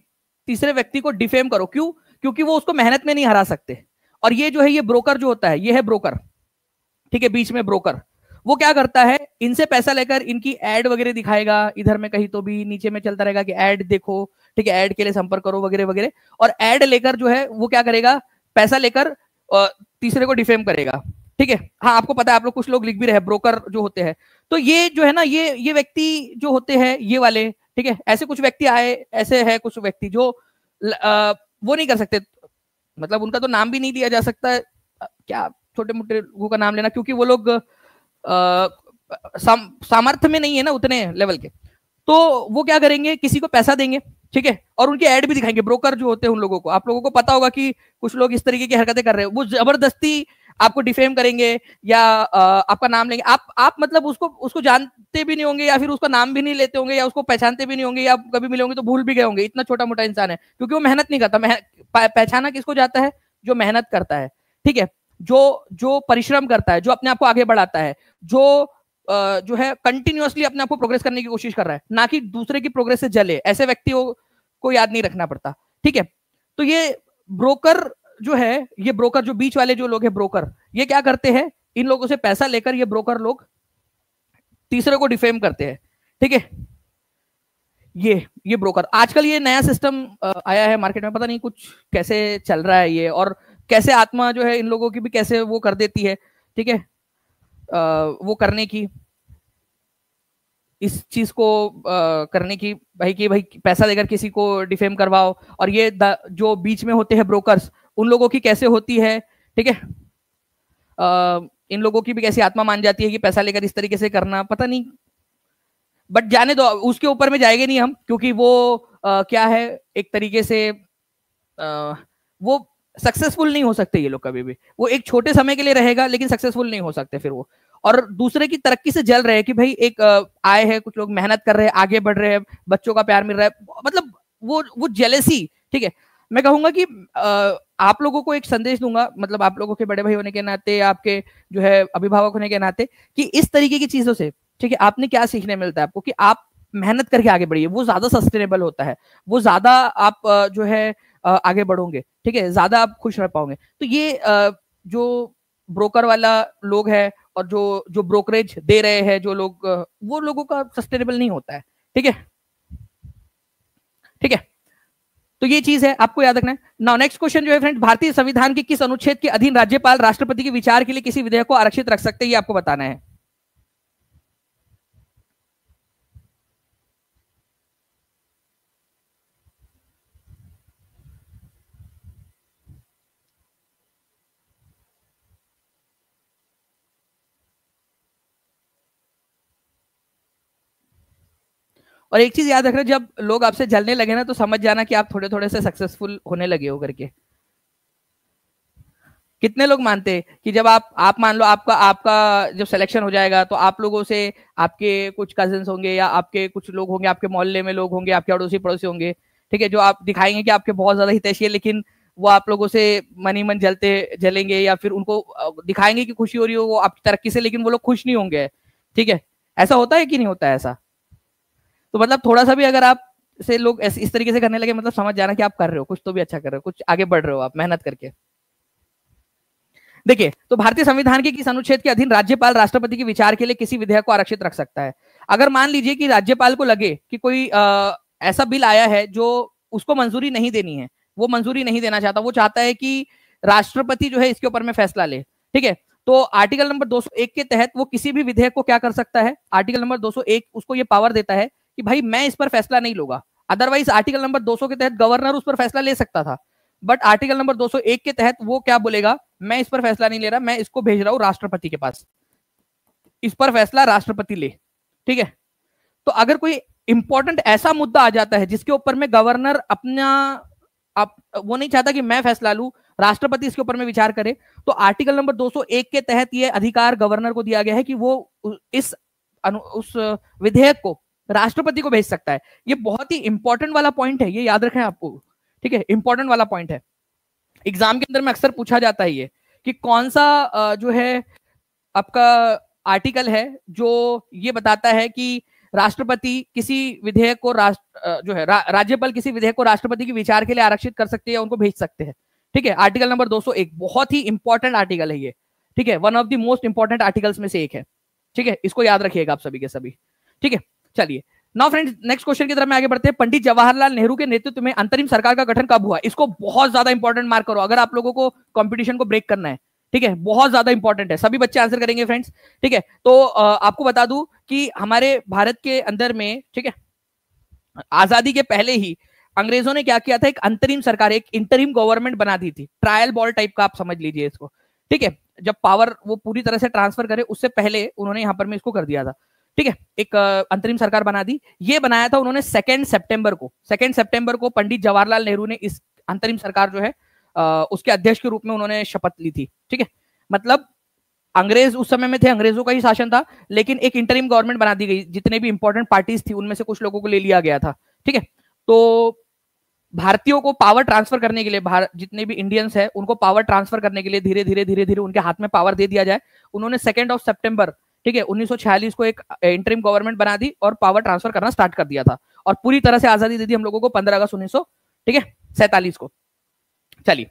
तीसरे व्यक्ति को डिफेम करो। क्यों? क्योंकि वो उसको मेहनत में नहीं हरा सकते। और ये जो है, ये ब्रोकर जो होता है, ये है ब्रोकर। ठीक है, बीच में ब्रोकर, वो क्या करता है, इनसे पैसा लेकर इनकी एड वगैरह दिखाएगा, इधर में कहीं तो भी नीचे में चलता रहेगा कि एड देखो, ठीक है, एड के लिए संपर्क करो वगैरह वगैरह, और एड लेकर जो है वो क्या करेगा, पैसा लेकर तीसरे को डिफेम करेगा। ठीक है, हाँ आपको पता है, आप लोग कुछ लोग लिख भी रहे हैं, ब्रोकर जो होते हैं। तो ये जो है ना, ये व्यक्ति जो होते हैं, ये वाले, ठीक है, ऐसे कुछ व्यक्ति आए, ऐसे है कुछ व्यक्ति जो वो नहीं कर सकते, मतलब उनका तो नाम भी नहीं लिया जा सकता है, क्या छोटे मोटे लोगों का नाम लेना, क्योंकि वो लोग सामर्थ्य में नहीं है ना उतने लेवल के। तो वो क्या करेंगे, किसी को पैसा देंगे, ठीक है, और उनकी एड भी दिखाएंगे। ब्रोकर जो होते हैं उन लोगों को, आप लोगों को पता होगा कि कुछ लोग इस तरीके की हरकतें कर रहे हैं, वो जबरदस्ती आपको डिफेम करेंगे, या आपका नाम लेंगे, आप मतलब उसको जानते भी नहीं होंगे, या फिर उसका नाम भी नहीं लेते होंगे, या उसको पहचानते भी नहीं होंगे, या कभी मिले होंगे तो भूल भी गए होंगे, इतना छोटा मोटा इंसान है, क्योंकि वो मेहनत नहीं करता। पहचाना किसको जाता है, जो मेहनत करता है, ठीक है, जो परिश्रम करता है, जो अपने आप को आगे बढ़ाता है, जो है कंटिन्यूअसली अपने आप को प्रोग्रेस करने की कोशिश कर रहा है, ना कि दूसरे की प्रोग्रेस से जले, ऐसे व्यक्तियों को याद नहीं रखना पड़ता। ठीक है, तो ये ब्रोकर जो है, ये ब्रोकर जो बीच वाले जो लोग हैं ब्रोकर, ये क्या करते हैं, इन लोगों से पैसा लेकर ये ब्रोकर लोग तीसरे को डिफेम करते हैं। ठीक है, ये ब्रोकर, आजकल ये नया सिस्टम आया है मार्केट में, पता नहीं कुछ कैसे चल रहा है ये, और कैसे आत्मा जो है इन लोगों की भी कैसे वो कर देती है। ठीक है, वो करने की, इस चीज को करने की, भाई कि भाई पैसा देकर किसी को डिफेम करवाओ, और ये जो बीच में होते हैं ब्रोकर्स, उन लोगों की कैसे होती है। ठीक है, इन लोगों की भी कैसी आत्मा मान जाती है कि पैसा लेकर इस तरीके से करना, पता नहीं, बट जाने दो, उसके ऊपर में जाएंगे नहीं हम, क्योंकि वो क्या है, एक तरीके से वो सक्सेसफुल नहीं हो सकते ये लोग कभी भी, वो एक छोटे समय के लिए रहेगा लेकिन सक्सेसफुल नहीं हो सकते फिर वो, और दूसरे की तरक्की से जल रहे हैं कि भाई एक आए हैं कुछ लोग, मेहनत कर रहे हैं, आगे बढ़ रहे हैं, बच्चों का प्यार मिल रहा है, मतलब वो जेलेसी। ठीक है, मैं कहूंगा कि आप लोगों को एक संदेश दूंगा, मतलब आप लोगों के बड़े भाई होने के नाते, आपके जो है अभिभावक होने के नाते, कि इस तरीके की चीजों से, ठीक है, आपने क्या सीखने मिलता है आपको, कि आप मेहनत करके आगे बढ़िए, वो ज्यादा सस्टेनेबल होता है, वो ज्यादा आप जो है आगे बढ़ोगे, ठीक है, ज्यादा आप खुश रह पाओगे। तो ये जो ब्रोकर वाला लोग है, और जो ब्रोकरेज दे रहे हैं जो लोग, वो लोगों का सस्टेनेबल नहीं होता है। ठीक है, ठीक है, तो ये चीज है, आपको याद रखना है। नाउ नेक्स्ट क्वेश्चन जो है फ्रेंड, भारतीय संविधान के किस अनुच्छेद के अधीन राज्यपाल राष्ट्रपति के विचार के लिए किसी विधेयक को आरक्षित रख सकते हैं, ये आपको बताना है। और एक चीज याद रखना, जब लोग आपसे जलने लगे ना तो समझ जाना कि आप थोड़े थोड़े से सक्सेसफुल होने लगे हो करके। कितने लोग मानते हैं कि जब आप मान लो आपका आपका जब सिलेक्शन हो जाएगा तो आप लोगों से, आपके कुछ कजिन्स होंगे या आपके कुछ लोग होंगे, आपके मोहल्ले में लोग होंगे, आपके अड़ोसी पड़ोसी होंगे, ठीक है, जो आप दिखाएंगे कि आपके बहुत ज्यादा हितैषी है, लेकिन वो आप लोगों से मन ही मन जलेंगे, या फिर उनको दिखाएंगे कि खुशी हो रही हो वो आपकी तरक्की से, लेकिन वो लोग खुश नहीं होंगे। ठीक है, ऐसा होता है कि नहीं होता है ऐसा? तो मतलब थोड़ा सा भी अगर आप से लोग इस तरीके से करने लगे, मतलब समझ जाना कि आप कर रहे हो कुछ तो भी अच्छा कर रहे हो, कुछ आगे बढ़ रहे हो आप मेहनत करके। देखिए, तो भारतीय संविधान के किस अनुच्छेद के अधीन राज्यपाल राष्ट्रपति के विचार के लिए किसी विधेयक को आरक्षित रख सकता है? अगर मान लीजिए कि राज्यपाल को लगे कि कोई ऐसा बिल आया है जो उसको मंजूरी नहीं देनी है, वो मंजूरी नहीं देना चाहता, वो चाहता है कि राष्ट्रपति जो है इसके ऊपर में फैसला ले, ठीक है, तो आर्टिकल नंबर 201 के तहत वो किसी भी विधेयक को क्या कर सकता है? आर्टिकल नंबर 201 उसको ये पावर देता है कि भाई मैं इस पर फैसला नहीं लूंगा। अदरवाइज आर्टिकल नंबर 200 के तहत गवर्नर उस पर फैसला ले सकता था, बट आर्टिकल नंबर 201 के तहत वो क्या बोलेगा? मैं इस पर फैसला नहीं ले रहा, मैं इसको भेज रहा हूं राष्ट्रपति के पास, इस पर फैसला राष्ट्रपति ले। ठीक है, तो अगर कोई इंपॉर्टेंट ऐसा मुद्दा आ जाता है जिसके ऊपर में गवर्नर वो नहीं चाहता कि मैं फैसला लूं, राष्ट्रपति इसके ऊपर में विचार करे, तो आर्टिकल नंबर 201 के तहत यह अधिकार गवर्नर को दिया गया है कि वो उस विधेयक को राष्ट्रपति को भेज सकता है। ये बहुत ही इंपॉर्टेंट वाला पॉइंट है, ये याद रखें आपको। ठीक है, इंपॉर्टेंट वाला पॉइंट है, एग्जाम के अंदर में अक्सर पूछा जाता है ये कि कौन सा जो है आपका आर्टिकल है जो ये बताता है कि राष्ट्रपति किसी विधेयक को जो है राज्यपाल किसी विधेयक को राष्ट्रपति के विचार के लिए आरक्षित कर सकते हैं या उनको भेज सकते हैं। ठीक है, आर्टिकल नंबर 201 बहुत ही इंपॉर्टेंट आर्टिकल है ये। ठीक है, one of the most important articles में से एक है। ठीक है, इसको याद रखिएगा आप सभी के सभी। ठीक है, चलिए नाउ फ्रेंड्स, नेक्स्ट क्वेश्चन की तरफ में आगे बढ़ते हैं। पंडित जवाहरलाल नेहरू के नेतृत्व में अंतरिम सरकार का गठन कब हुआ? इसको बहुत ज्यादा इंपॉर्टेंट मार्क करो अगर आप लोगों को कंपटीशन को ब्रेक करना है। ठीक है, बहुत ज्यादा इंपॉर्टेंट है, सभी बच्चे आंसर करेंगे फ्रेंड्स। ठीक है, तो आपको बता दूं कि हमारे भारत के अंदर में, ठीक है, आजादी के पहले ही अंग्रेजों ने क्या किया था? एक अंतरिम सरकार, एक इंटरिम गवर्नमेंट बना दी थी, ट्रायल बॉल टाइप का आप समझ लीजिए इसको। ठीक है, जब पावर वो पूरी तरह से ट्रांसफर करे उससे पहले उन्होंने यहां पर में इसको कर दिया था। ठीक है, एक अंतरिम सरकार बना दी। ये बनाया था उन्होंने 2 सितंबर को। 2 सितंबर को पंडित जवाहरलाल नेहरू ने इस अंतरिम सरकार जो है उसके अध्यक्ष के रूप में उन्होंने शपथ ली थी। ठीक है, मतलब अंग्रेज उस समय में थे, अंग्रेजों का ही शासन था, लेकिन एक इंटरिम गवर्नमेंट बना दी गई। जितने भी इंपॉर्टेंट पार्टीज थी उनमें से कुछ लोगों को ले लिया गया था। ठीक है, तो भारतीयों को पावर ट्रांसफर करने के लिए, जितने भी इंडियंस है उनको पावर ट्रांसफर करने के लिए धीरे धीरे धीरे धीरे उनके हाथ में पावर दे दिया जाए, उन्होंने 2 सितंबर, ठीक है, 1946 को एक इंटरिम गवर्नमेंट बना दी और पावर ट्रांसफर करना स्टार्ट कर दिया था, और पूरी तरह से आजादी दे दी हम लोगों को 15 अगस्त 1947 को। चलिए,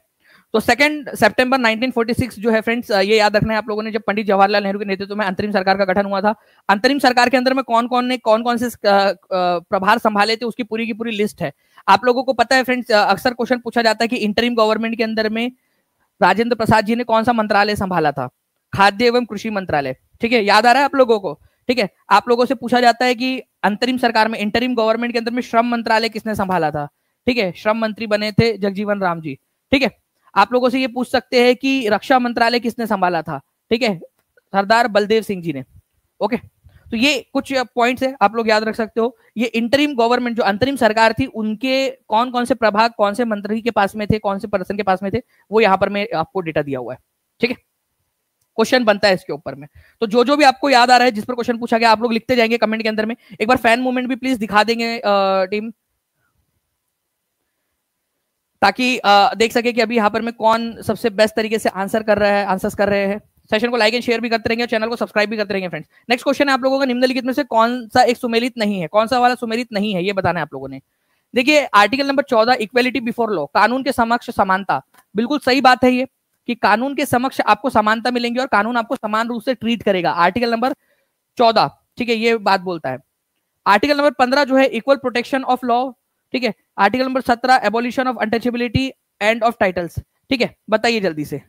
तो 2 सितंबर 1946 जो है फ्रेंड्स, ये याद रखना है आप लोगों ने, जब पंडित जवाहरलाल नेहरू के नेतृत्व में अंतरिम सरकार का गठन हुआ था। अंतरिम सरकार के अंदर में कौन कौन से प्रभार संभाले थे उसकी पूरी की पूरी लिस्ट है। आप लोगों को पता है फ्रेंड्स, अक्सर क्वेश्चन पूछा जाता है कि इंटरिम गवर्नमेंट के अंदर में राजेंद्र प्रसाद जी ने कौन सा मंत्रालय संभाला था? खाद्य एवं कृषि मंत्रालय। ठीक है, याद आ रहा है आप लोगों को? ठीक है, आप लोगों से पूछा जाता है कि अंतरिम सरकार में, इंटरिम गवर्नमेंट के अंदर में श्रम मंत्रालय किसने संभाला था? ठीक है, श्रम मंत्री बने थे जगजीवन राम जी। ठीक है, आप लोगों से ये पूछ सकते हैं कि रक्षा मंत्रालय किसने संभाला था? ठीक है, सरदार बलदेव सिंह जी ने। ओके, तो ये कुछ पॉइंट्स है, आप लोग याद रख सकते हो। ये इंटरिम गवर्नमेंट जो अंतरिम सरकार थी, उनके कौन कौन से प्रभाग कौन से मंत्री के पास में थे, कौन से पर्सन के पास में थे, वो यहाँ पर मैं आपको डेटा दिया हुआ है। ठीक है, क्वेश्चन बनता है इसके ऊपर में, तो जो भी आपको याद आ रहा है जिस पर क्वेश्चन पूछा गया आप लोग लिखते जाएंगे कमेंट के अंदर में। एक बार फैन मूवमेंट भी प्लीज दिखा देंगे टीम, ताकि देख सके कि अभी यहाँ पर में कौन सबसे बेस्ट तरीके से आंसर्स कर रहे हैं। सेशन को लाइक एंड शेयर भी करते रहेंगे, चैनल को सब्सक्राइब भी करते रहेंगे फ्रेंड्स। नेक्स्ट क्वेश्चन है आप लोगों का, निम्नलिखित में से कौन सा एक सुमेलित नहीं है? कौन सा वाला सुमेलित नहीं है ये बताना है आप लोगों ने। देखिए, article number 14 equality before law, कानून के समक्ष समानता। बिल्कुल सही बात है ये कि कानून के समक्ष आपको समानता मिलेंगी और कानून आपको समान रूप से ट्रीट करेगा। आर्टिकल नंबर 14, ठीक है, ये बात बोलता है। आर्टिकल नंबर 15 जो है इक्वल प्रोटेक्शन ऑफ लॉ। ठीक है, article number 17 abolition of untouchability end of titles. ठीक है, बताइए जल्दी से।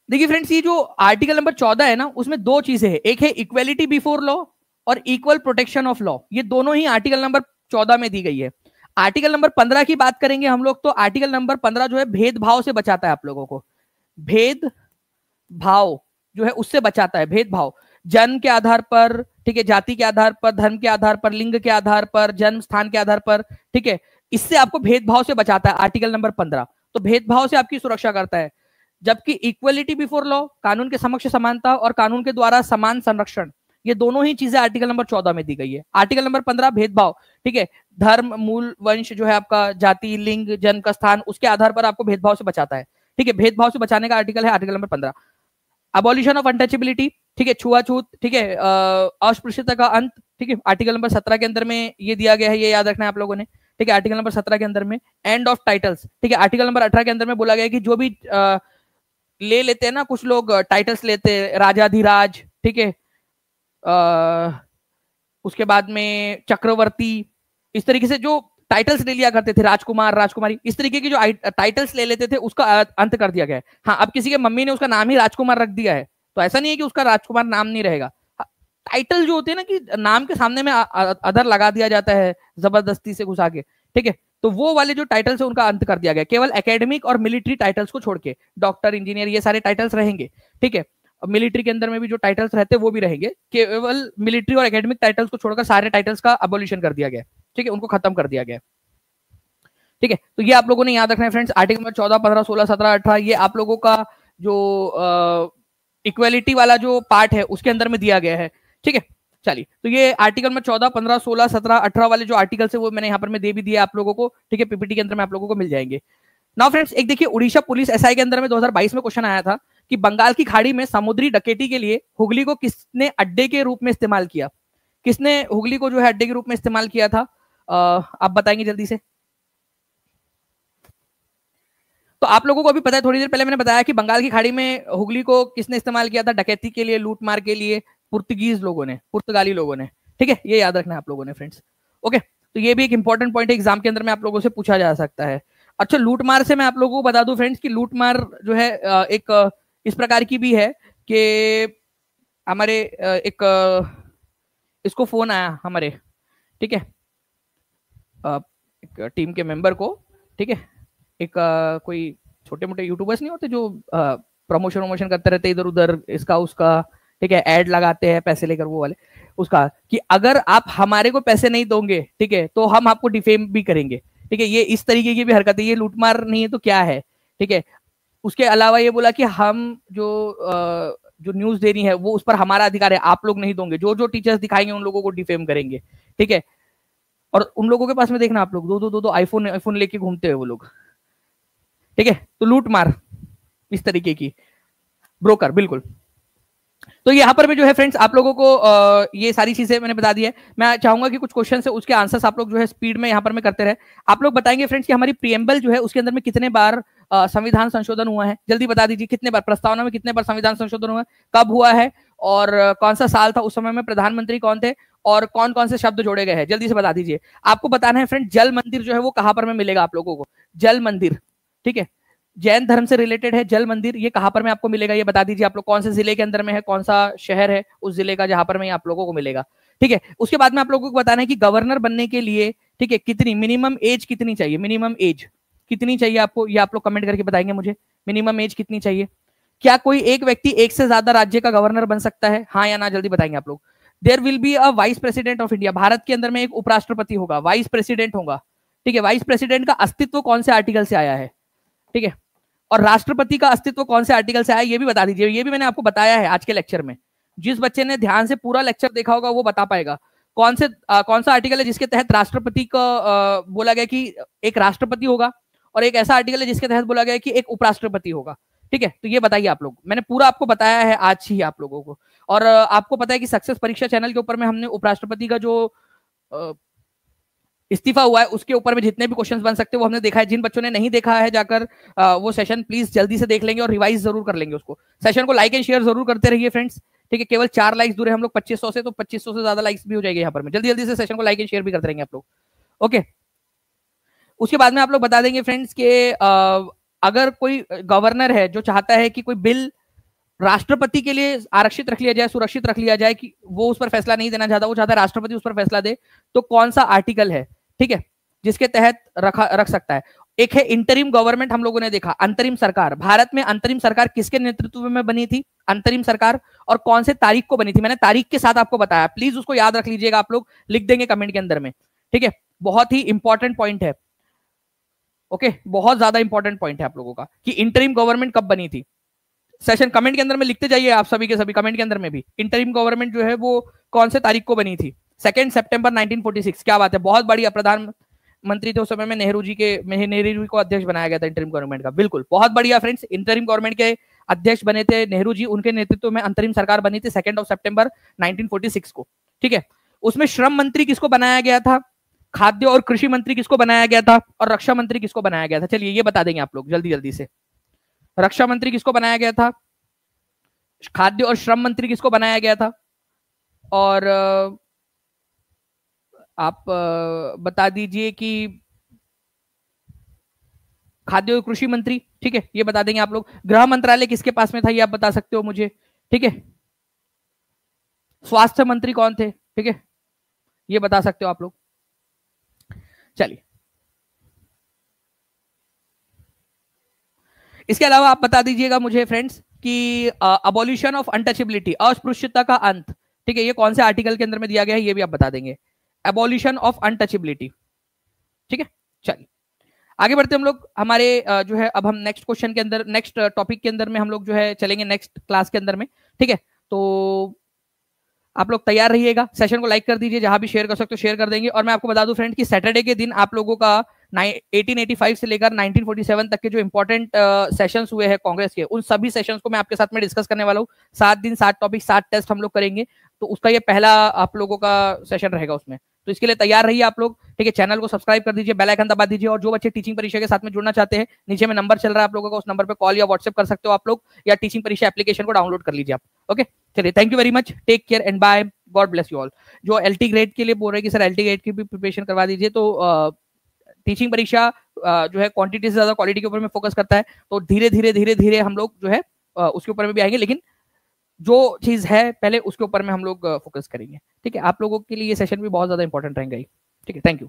देखिए फ्रेंड्स, ये जो आर्टिकल नंबर 14 है ना, उसमें दो चीजें हैं, एक है इक्वेलिटी बिफोर लॉ और इक्वल प्रोटेक्शन ऑफ लॉ। ये दोनों ही आर्टिकल नंबर 14 में दी गई है। आर्टिकल नंबर 15 की बात करेंगे हम लोग, तो आर्टिकल नंबर 15 जो है भेदभाव से बचाता है आप लोगों को, भेदभाव भाव जो है उससे बचाता है, भेदभाव जन्म के आधार पर, ठीक है, जाति के आधार पर, धर्म के आधार पर, लिंग के आधार पर, जन्म स्थान के आधार पर, ठीक है, इससे आपको भेदभाव से बचाता है आर्टिकल नंबर 15। तो भेदभाव से आपकी सुरक्षा करता है। जबकि इक्वलिटी बिफोर लॉ, कानून के समक्ष समानता, और कानून के द्वारा समान संरक्षण, ये दोनों ही चीजें आर्टिकल नंबर 14 में दी गई है। आर्टिकल नंबर 15 भेदभाव, ठीक है, धर्म, मूल, वंश जो है आपका, जाति, लिंग, जन्म का स्थान, उसके आधार पर आपको भेदभाव से बचाता है, ठीक है, भेदभाव से बचाने का आर्टिकल है article number 15। Abolition of untouchability, ठीक है, छुआछूत, ठीक है, अस्पृश्यता का अंत, ठीक है, आर्टिकल नंबर 17 के अंदर में ये दिया गया है, ये याद रखना है आप लोगों ने, ठीक है, आर्टिकल नंबर 17 के अंदर में। एंड ऑफ टाइटल्स, ठीक है, आर्टिकल नंबर 18 के अंदर में बोला गया है कि जो भी ले लेते हैं ना, कुछ लोग टाइटल्स लेते हैं, राजाधिराज, ठीक है, उसके बाद में चक्रवर्ती, इस तरीके से जो टाइटल्स ले लिया करते थे, राजकुमार, राजकुमारी, इस तरीके की जो टाइटल्स ले लेते थे उसका अंत कर दिया गया है। हाँ, अब किसी के मम्मी ने उसका नाम ही राजकुमार रख दिया है तो ऐसा नहीं है कि उसका राजकुमार नाम नहीं रहेगा। टाइटल जो होते हैं ना कि नाम के सामने में अदर लगा दिया जाता है जबरदस्ती से घुसा के, ठीक है, तो वो वाले जो टाइटल्स है उनका अंत कर दिया गया। केवल एकेडमिक और मिलिट्री टाइटल्स को छोड़ के, डॉक्टर, इंजीनियर, ये सारे टाइटल्स रहेंगे, ठीक है। मिलिट्री के अंदर में भी जो टाइटल्स रहते हैं वो भी रहेंगे, केवल मिलिट्री और एकेडमिक टाइटल्स को छोड़कर सारे टाइटल्स का अबोलिशन कर दिया गया, ठीक है, उनको खत्म कर दिया गया, ठीक है। तो ये आप लोगों ने याद रखना है फ्रेंड्स। आर्टिकल नंबर 14, 15, 16, 17, 18 ये आप लोगों का जो इक्वेलिटी वाला जो पार्ट है उसके अंदर में दिया गया है, ठीक है। चलिए, तो ये आर्टिकल में 14, 15, 16, 17, 18 वाले जो आर्टिकल है वो मैंने यहाँ पर में दे भी दिया आप लोगों को, ठीक है, पीपीटी के अंदर में आप लोगों को मिल जाएंगे। नाउ फ्रेंड्स, एक देखिए, उड़ीसा पुलिस एसआई के अंदर में 2022 में क्वेश्चन आया था कि बंगाल की खाड़ी में समुद्री डकैती के लिए हुगली को किसने अड्डे के रूप में इस्तेमाल किया? किसने हुगली को जो है अड्डे के रूप में इस्तेमाल किया था? आप बताएंगे जल्दी से। तो आप लोगों को अभी पता है, थोड़ी देर पहले मैंने बताया कि बंगाल की खाड़ी में हुगली को किसने इस्तेमाल किया था? डकैती के लिए, लूटमार के लिए, पुर्तगीज लोगों ने, पुर्तगाली लोगों ने, ठीक है, ये याद रखना है आप लोगों ने फ्रेंड्स। ओके, तो ये भी एक इंपॉर्टेंट पॉइंट है, एग्जाम के अंदर में आप लोगों से पूछा जा सकता है। अच्छा, लूटमार से मैं आप लोगों को बता दूं फ्रेंड्स कि लूटमार जो है एक इस प्रकार की भी है कि हमारे इसको फोन आया हमारे, ठीक है, एक टीम के मेंबर को, ठीक है, एक कोई छोटे मोटे यूट्यूबर्स नहीं होते जो प्रमोशन वमोशन करते रहते इधर उधर, इसका उसका, ठीक है, ऐड लगाते हैं पैसे लेकर, वो वाले, उसका कि अगर आप हमारे को पैसे नहीं दोगे, ठीक है, तो हम आपको डिफेम भी करेंगे, ठीक है। ये इस तरीके की भी हरकत है, ये लूटमार नहीं है तो क्या है, ठीक है। उसके अलावा ये बोला कि हम जो न्यूज देनी है वो उस पर हमारा अधिकार है, आप लोग नहीं दोगे, जो जो टीचर्स दिखाएंगे उन लोगों को डिफेम करेंगे, ठीक है। और उन लोगों के पास में देखना आप लोग दो आईफोन लेके घूमते हैं वो लोग, ठीक है। तो लूटमार इस तरीके की, ब्रोकर, बिल्कुल। तो यहाँ पर भी जो है फ्रेंड्स आप लोगों को ये सारी चीजें मैंने बता दी है। मैं चाहूंगा कि कुछ क्वेश्चन है उसके आंसर्स आप लोग जो है स्पीड में यहाँ पर में करते रहे। आप लोग बताएंगे फ्रेंड्स कि हमारी प्रीएम्बल जो है उसके अंदर में कितने बार संविधान संशोधन हुआ है? जल्दी बता दीजिए, कितने बार प्रस्तावना में कितने बार संविधान संशोधन हुआ है, कब हुआ है, और कौन सा साल था, उस समय में प्रधानमंत्री कौन थे, और कौन कौन से शब्द जोड़े गए हैं? जल्दी से बता दीजिए। आपको बताना है फ्रेंड, जल मंदिर जो है वो कहां पर में मिलेगा आप लोगों को? जल मंदिर, ठीक है, जैन धर्म से रिलेटेड है जल मंदिर, ये कहां पर में आपको मिलेगा? ये बता दीजिए आप लोग, कौन से जिले के अंदर में है, कौन सा शहर है उस जिले का जहां पर में आप लोगों को मिलेगा, ठीक है। उसके बाद में आप लोगों को बताना है कि गवर्नर बनने के लिए, ठीक है, कितनी मिनिमम एज कितनी चाहिए? मिनिमम एज कितनी चाहिए आपको, ये आप लोग कमेंट करके बताएंगे मुझे, मिनिमम एज कितनी चाहिए? क्या कोई एक व्यक्ति एक से ज्यादा राज्य का गवर्नर बन सकता है, हाँ या ना? जल्दी बताएंगे आप लोग। There will be a vice president of India, Bharat के अंदर में एक उपराष्ट्रपति होगा, वाइस प्रेसिडेंट होगा, ठीक है। वाइस प्रेसिडेंट का अस्तित्व कौन से आर्टिकल से आया है, ठीक है, और राष्ट्रपति का अस्तित्व कौन से आर्टिकल से आया ये भी बता दीजिए। ये भी मैंने आपको बताया है आज के लेक्चर में, जिस बच्चे ने ध्यान से पूरा लेक्चर देखा होगा वो बता पाएगा कौन सा आर्टिकल है जिसके तहत राष्ट्रपति को बोला गया कि एक राष्ट्रपति होगा, और एक ऐसा आर्टिकल है जिसके तहत बोला गया कि एक उपराष्ट्रपति होगा, ठीक है। तो ये बताइए आप लोग, मैंने पूरा आपको बताया है आज ही आप लोगों को। और आपको पता है कि सक्सेस परीक्षा चैनल के ऊपर में हमने उपराष्ट्रपति का जो इस्तीफा हुआ है उसके ऊपर में जितने भी क्वेश्चंस बन सकते हैं वो हमने देखा है। जिन बच्चों ने नहीं देखा है जाकर वो सेशन प्लीज जल्दी से देख लेंगे और रिवाइज जरूर कर लेंगे उसको। सेशन को लाइक एंड शेयर जरूर करते रहिए फ्रेंड्स, ठीक है। केवल 4 लाइक्स दूर है हम लोग 2500 से, तो 2500 से ज्यादा लाइक्स भी हो जाएंगे यहाँ पर में। जल्दी जल्दी से सेशन को लाइक एंड शेयर भी करते रहेंगे आप लोग, ओके। उसके बाद में आप लोग बता देंगे फ्रेंड्स के अगर कोई गवर्नर है जो चाहता है कि कोई बिल राष्ट्रपति के लिए आरक्षित रख लिया जाए, सुरक्षित रख लिया जाए, कि वो उस पर फैसला नहीं देना चाहता, वो चाहता है राष्ट्रपति उस पर फैसला दे, तो कौन सा आर्टिकल है, ठीक है, जिसके तहत रख सकता है? एक है इंटरिम गवर्नमेंट, हम लोगों ने देखा अंतरिम सरकार। भारत में अंतरिम सरकार किसके नेतृत्व में बनी थी अंतरिम सरकार, और कौन से तारीख को बनी थी, मैंने तारीख के साथ आपको बताया, प्लीज उसको याद रख लीजिएगा, आप लोग लिख देंगे कमेंट के अंदर में, ठीक है। बहुत ही इंपॉर्टेंट पॉइंट है, ओके, बहुत ज्यादा इंपॉर्टेंट पॉइंट है आप लोगों का कि इंटरिम गवर्नमेंट कब बनी थी। सेशन कमेंट के अंदर में लिखते जाइए आप सभी के सभी, कमेंट के अंदर में भी इंटरिम गवर्नमेंट जो है वो कौन से तारीख को बनी थी, 2 सितंबर 1946। क्या बात है, बहुत बढ़िया। प्रधानमंत्री थे उस समय में नेहरू जी को अध्यक्ष बनाया गया था इंटरिम गवर्नमेंट का, बिल्कुल, बहुत बढ़िया फ्रेंड्स। इंटरिम गवर्नमेंट के अध्यक्ष बने थे नेहरू जी, उनके नेतृत्व में अंतरिम सरकार बनी थी 2 सितंबर 1946 को, ठीक है। उसमें श्रम मंत्री किसको बनाया गया था, खाद्य और कृषि मंत्री किसको बनाया गया था, और रक्षा मंत्री किसको बनाया गया था, चलिए ये बता देंगे आप लोग जल्दी जल्दी से। रक्षा मंत्री किसको बनाया गया था, खाद्य और श्रम मंत्री किसको बनाया गया था, और आप बता दीजिए कि खाद्य और कृषि मंत्री, ठीक है, ये बता देंगे आप लोग। गृह मंत्रालय किसके पास में था, ये आप बता सकते हो मुझे, ठीक है। स्वास्थ्य मंत्री कौन थे, ठीक है, ये बता सकते हो आप लोग। चलिए, इसके अलावा आप बता दीजिएगा मुझे फ्रेंड्स कि अबॉलिशन ऑफ अनटचेबिलिटी, अस्पृश्यता का अंत, ठीक है, ये कौन से आर्टिकल के अंदर में दिया गया है, ये भी आप बता देंगे। एबॉलिशन ऑफ अनटचेबिलिटी, ठीक है। चलिए आगे बढ़ते हम लोग हमारे जो है, अब हम नेक्स्ट क्वेश्चन के अंदर, नेक्स्ट टॉपिक के अंदर में हम लोग जो है चलेंगे नेक्स्ट क्लास के अंदर में, ठीक है। तो आप लोग तैयार रहिएगा, सेशन को लाइक कर दीजिए, जहां भी शेयर कर सकते हो शेयर कर देंगे। और मैं आपको बता दूं फ्रेंड कि सैटरडे के दिन आप लोगों का 1885 से लेकर 1947 तक के जो इंपॉर्टेंट सेशंस हुए हैं कांग्रेस के, उन सभी सेशंस को मैं आपके साथ में डिस्कस करने वाला हूँ। 7 दिन 7 टॉपिक 7 टेस्ट हम लोग करेंगे, तो उसका ये पहला आप लोगों का सेशन रहेगा उसमें, तो इसके लिए तैयार रहिए आप लोग, ठीक है। चैनल को सब्सक्राइब कर दीजिए, बेल आइकन दबा दीजिए, और जो बच्चे टीचिंग परीक्षा के साथ में जुड़ना चाहते हैं, नीचे में नंबर चल रहा है आप लोगों का, उस नंबर पे कॉल या व्हाट्सएप कर सकते हो आप लोग, या टीचिंग परीक्षा एप्लीकेशन को डाउनलोड कर लीजिए आप, ओके। चलिए, thank you very much, take care and bye, God bless you all. जो एलटी ग्रेड के लिए बोल रहे हैं कि सर एलटी ग्रेड की भी प्रिपरेशन करवा दीजिए, तो टीचिंग परीक्षा जो है क्वांटिटी से ज्यादा क्वालिटी के ऊपर में फोकस करता है, तो धीरे धीरे हम लोग जो है उसके ऊपर में भी आएंगे, लेकिन जो चीज है पहले उसके ऊपर में हम लोग फोकस करेंगे, ठीक है। आप लोगों के लिए ये सेशन भी बहुत ज्यादा इंपॉर्टेंट रहेंगे, ठीक है। Thank you.